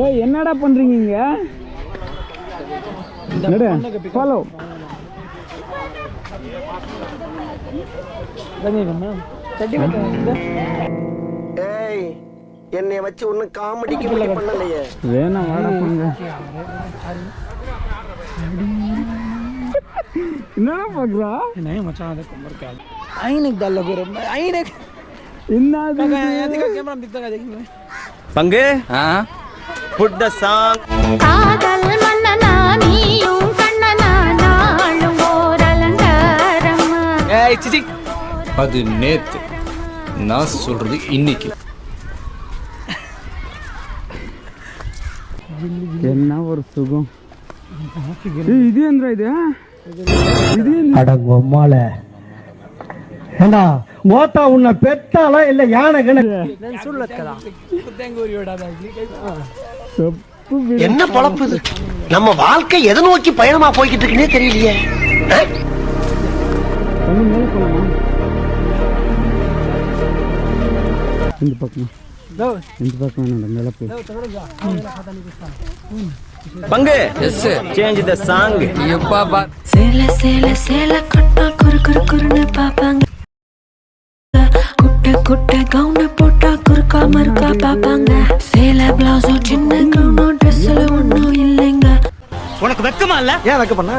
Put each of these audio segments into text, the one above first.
ஓய் என்னடா பண்றீங்க இங்க? ஃபாலோ. ஏய் என்னைய வச்சு ஒன்னும் காமெடிக்கு பண்ணலையே. வேணாம் வாடா போங்க. என்னடா பாக்குறா? नहीं मचा दे कमर के आईने डाल लगे रे आईने என்னது देखा कैमरा में दिखता है देखिए பங்கு புட் தி சாங். காதல் மன்னனா நீயும் கண்ணனா நாளும் ஓர் அலங்காரமா. ஏய் சிச்சி அது நேத்து, நான் சொல்றது இன்னைக்கு. என்ன ஒரு சுகம். இது என்னடா இது? அடங்கொம்மால ஏண்டா மோட்டா உன்னை பெத்தாலா இல்ல யானை கணக்கு என்ன பொழப்பு இது? நம்ம வாழ்க்கை எதை நோக்கி பயணமா போய்கிட்டு இருக்குன்னே தெரியலையே. இந்த பக்கம் மேல போய் பங்கு எஸ் சேஞ்ச் தி சாங். எப்பா பா சேல சேல சேல கட்டா குறு குறு குறுன்னு பாப்பாங்க. குட்ட குட்ட கவுன போட்டா குறுக்கா மறுக்கா பாப்பாங்க. சேல பிளவுஸோ சின்ன கவுனோ ட்ரெஸ்ல ஒண்ணும் இல்லைங்க. உனக்கு வெக்கமா இல்ல? ஏன் வெக்க பண்ண?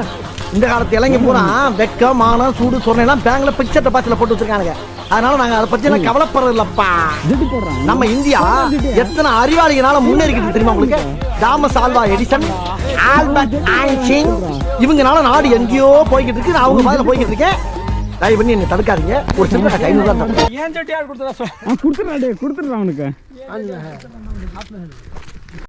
இந்த காலத்து இளைஞ பூரா வெக்கம் மானம் சூடு சொன்னெல்லாம் பேங்க்ல பிக்சர் டெபாசிட்ல போட்டு வச்சிருக்கானுங்க. அதனால நாங்க அதை பத்தி எல்லாம் கவலைப்படுறது இல்லப்பா. நம்ம இந்தியா எத்தனை அறிவாளிகளால முன்னேறிக்கிட்டு தெரியுமா உங்களுக்கு? Thomas Alva Edison, Albert Einstein இவங்கனால நாடு எங்கேயோ போய்கிட்டு இருக்கு. நான் அவங்க மாதிரி போய்கிட்டு இருக்கேன். தயவு பண்ணி என்ன தடுக்காதீங்க. ஒரு சின்ன 500 தான் ஏன் சட்டி யார் கொடுத்தா கொடுத்துடுறா அவனுக்கு.